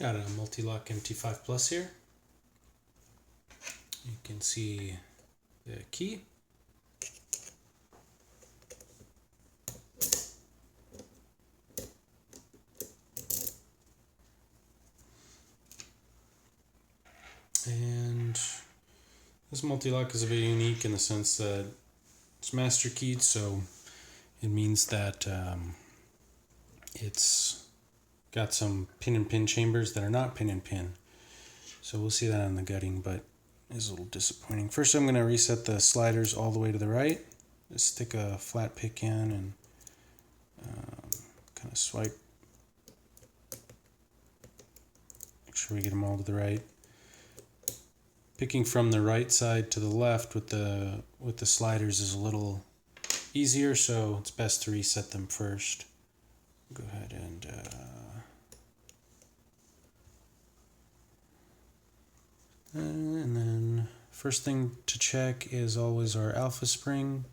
Got a Mul-T-Lock MT5 Plus here. You can see the key. And this Mul-T-Lock is a bit unique in the sense that it's master keyed, so it means that it's got some pin and pin chambers that are not pin and pin. So we'll see that on the gutting, but it's a little disappointing. First, I'm going to reset the sliders all the way to the right. Just stick a flat pick in and kind of swipe. Make sure we get them all to the right. Picking from the right side to the left with the sliders is a little easier, so it's best to reset them first. Go ahead and then first thing to check is always our alpha spring.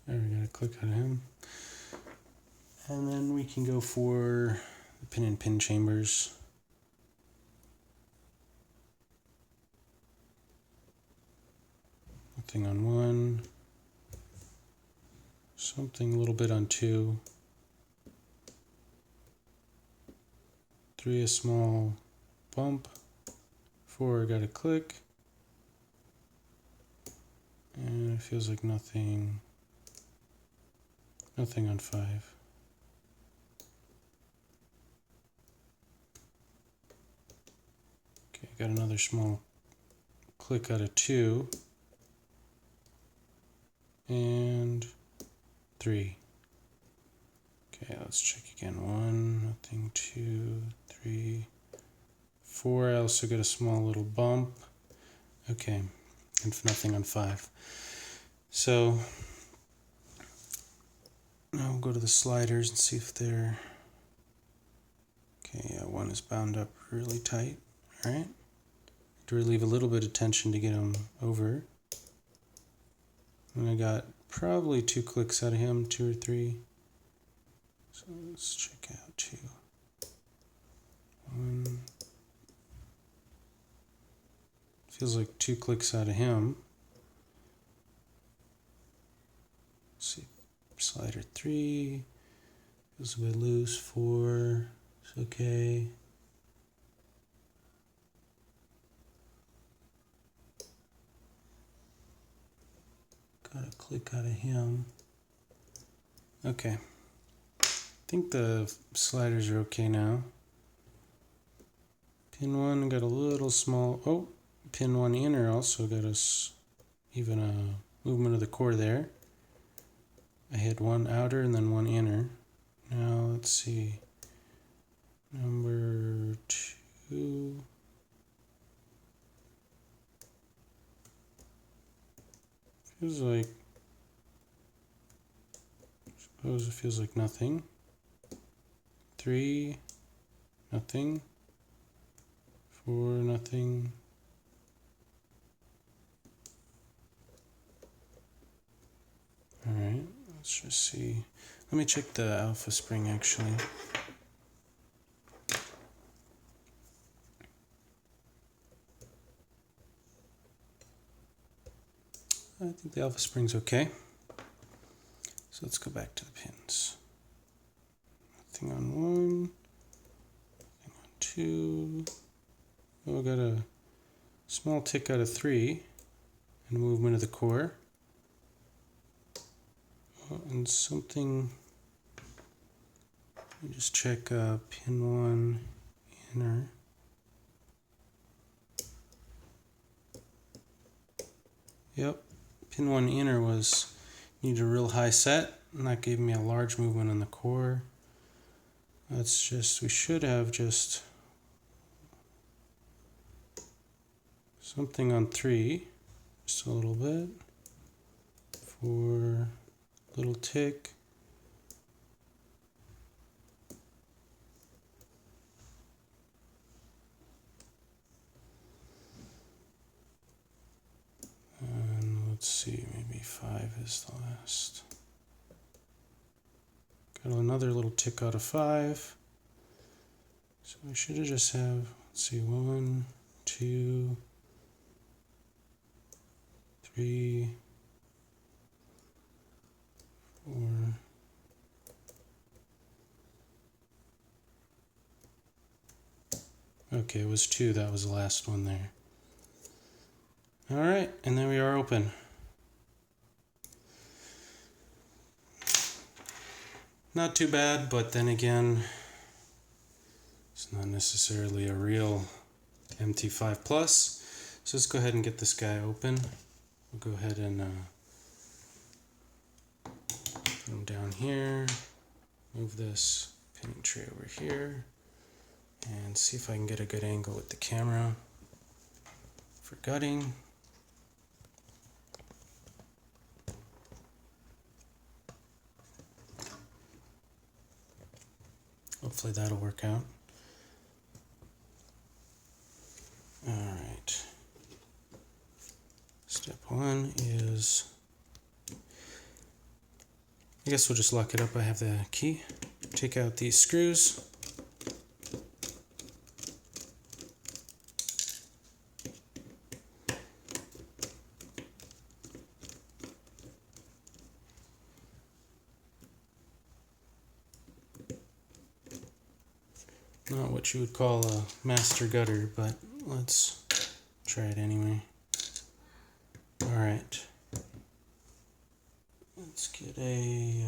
There, we got to click on him. And then we can go for the pin and pin chambers. Nothing on one. Something a little bit on two. 3, a small bump. 4, got a click. And it feels like nothing. Nothing on 5. Okay, got another small click out of 2. And 3. Okay, let's check again. 1, nothing, 2, 3, 4. I also got a small little bump. Okay, and nothing on 5. So now we'll go to the sliders and see if they're okay. Yeah, 1 is bound up really tight. All right, to relieve a little bit of tension to get him over. And I got probably 2 clicks out of him, 2 or 3. So let's check out 2. 1. Feels like 2 clicks out of him. Let's see, slider 3. Feels a bit loose. 4. It's okay. Got a click out of him. Okay. I think the sliders are okay now. Pin 1 got a little small. Oh, pin 1 inner also got us even a movement of the core there. I hit 1 outer and then 1 inner. Now let's see. Number 2. Feels like, suppose it feels like nothing. 3, nothing. 4, nothing. All right, let's just see. Let me check the alpha spring actually. I think the alpha spring's okay. So let's go back to the pins. Nothing on 1, nothing on 2. Oh, got a small tick out of 3 and a movement of the core. Oh, and something, let me just check pin 1 inner. Yep. Pin 1 inner was needed a real high set, and that gave me a large movement on the core. That's just, we should have just something on 3, just a little bit. 4, little tick. let's see, maybe 5 is the last. Got another little tick out of 5. So we should have just have, let's see, 1, 2, 3, 4. Okay, it was 2, that was the last one there. All right, and there we are open. Not too bad, but then again, it's not necessarily a real MT5 Plus. So let's go ahead and get this guy open. We'll go ahead and put him down here, move this pinning tray over here, and see if I can get a good angle with the camera for gutting. Hopefully that'll work out. All right. Step 1 is, I guess we'll just lock it up. I have the key. Take out these screws. Not what you would call a master gutter, but let's try it anyway. All right. Let's get a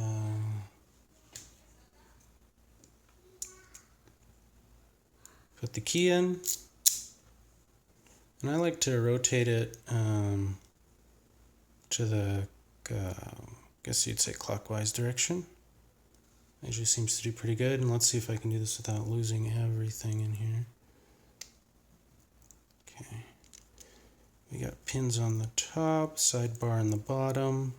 put the key in, and I like to rotate it to the, I guess you'd say clockwise direction. It just seems to do pretty good, and let's see if I can do this without losing everything in here. Okay. We got pins on the top, sidebar on the bottom,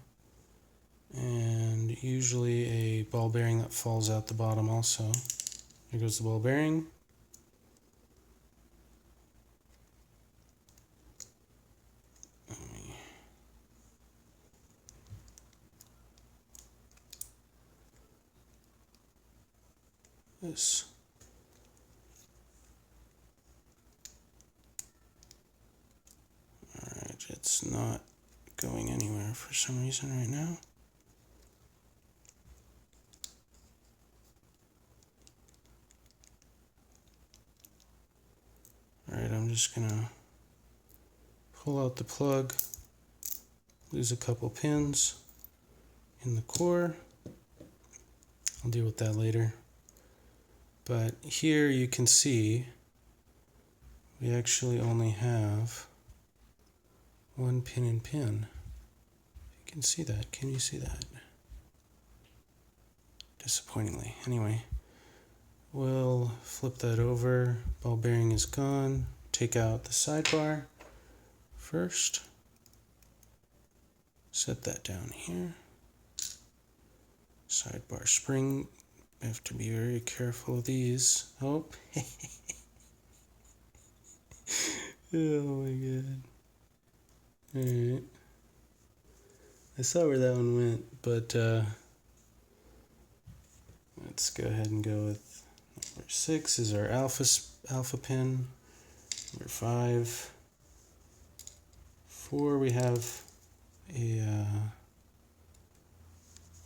and usually a ball bearing that falls out the bottom also. Here goes the ball bearing. This. Alright, it's not going anywhere for some reason right now. Alright, I'm just gonna pull out the plug, lose a couple pins in the core. I'll deal with that later. But here you can see we actually only have one pin in pin. You can see that. Can you see that? Disappointingly. Anyway, we'll flip that over. Ball bearing is gone. Take out the sidebar first. Set that down here. Sidebar spring. I have to be very careful of these. Oh. Oh my god. Alright. I saw where that one went, but let's go ahead and go with number 6 is our alpha pin. Number 5. 4 we have a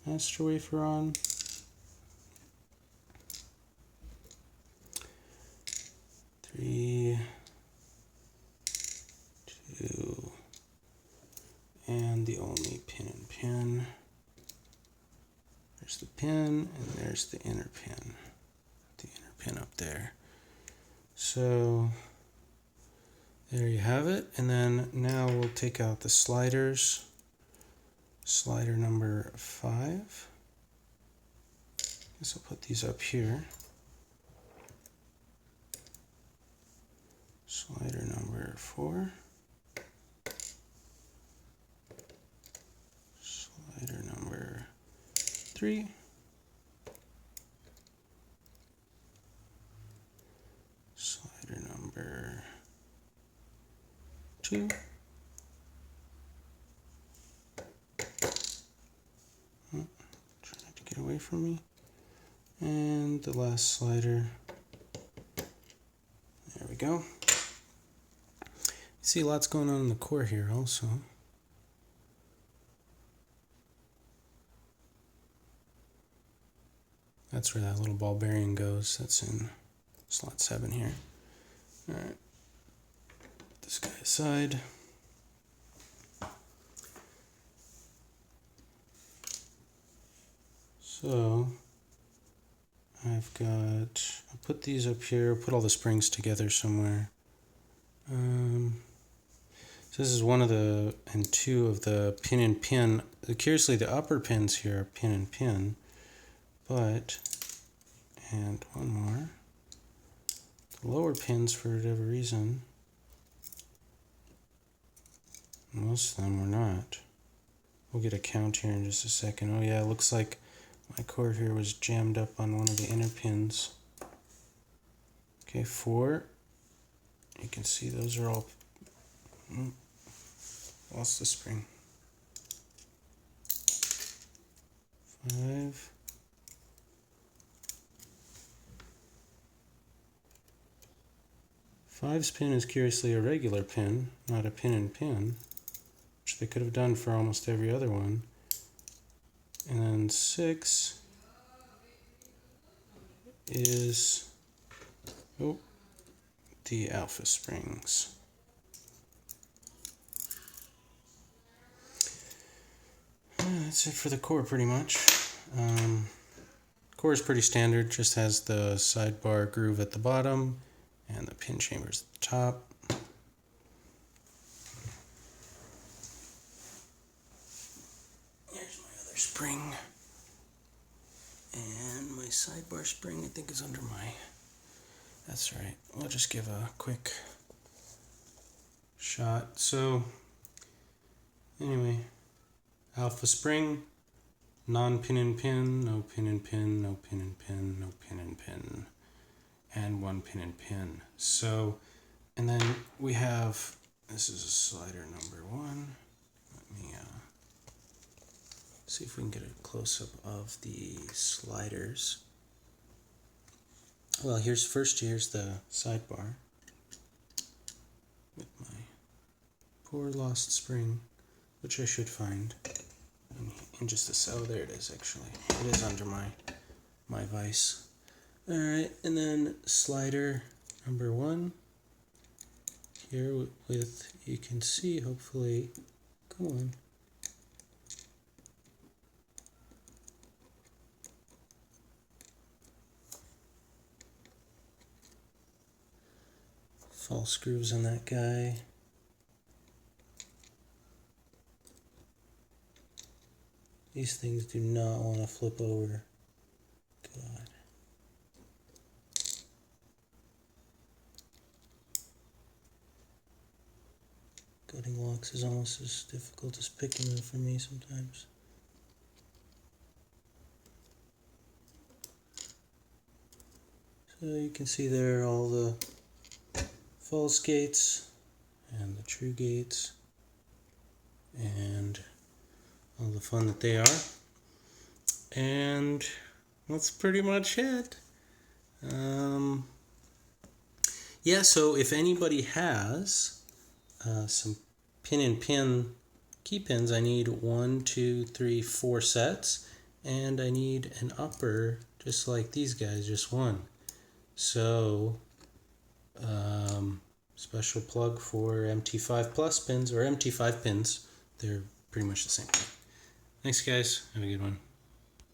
master wafer on. 3, 2, and the only pin in pin. There's the pin, and there's the inner pin. The inner pin up there. So there you have it. And then now we'll take out the sliders. Slider number 5. Guess I'll put these up here. Slider number 4. Slider number 3. Slider number 2. for me. And the last slider. There we go. See, lots going on in the core here also. That's where that little ball bearing goes. That's in slot 7 here. Alright. Put this guy aside. So I'll put these up here, put all the springs together somewhere. So this is one of the, and two of the pin and pin. Curiously, the upper pins here are pin and pin, but, and one more. The lower pins, for whatever reason, most of them were not. We'll get a count here in just a second. Oh yeah, it looks like my cord here was jammed up on one of the inner pins. Okay, 4. You can see those are all... lost the spring. 5. 5's pin is curiously a regular pin, not a pin and pin, which they could have done for almost every other one. And then 6 is the alpha springs. That's it for the core pretty much. Core is pretty standard, just has the sidebar groove at the bottom and the pin chambers at the top. Here's my other spring. And my sidebar spring, I think, is under my... That's right. We'll just give a quick shot. So, anyway, alpha spring, non-pin and pin, no pin and pin, no pin and pin, no pin and pin, and one pin and pin. So, and then we have, this is a slider number 1. Let me see if we can get a close-up of the sliders. Well, here's the sidebar with my poor lost spring, which I should find in just a second. Oh, there it is, actually. It is under my vise. Alright, and then slider number 1 here with, you can see, hopefully, come on. False grooves on that guy. These things do not want to flip over. God. Cutting locks is almost as difficult as picking them for me sometimes. So you can see there all the false gates and the true gates and all the fun that they are. And that's pretty much it. Yeah, so if anybody has some pin and pin key pins, I need 1, 2, 3, 4 sets, and I need an upper just like these guys, just one. So special plug for MT5 plus pins, or MT5 pins. They're pretty much the same thing. Thanks guys, have a good one.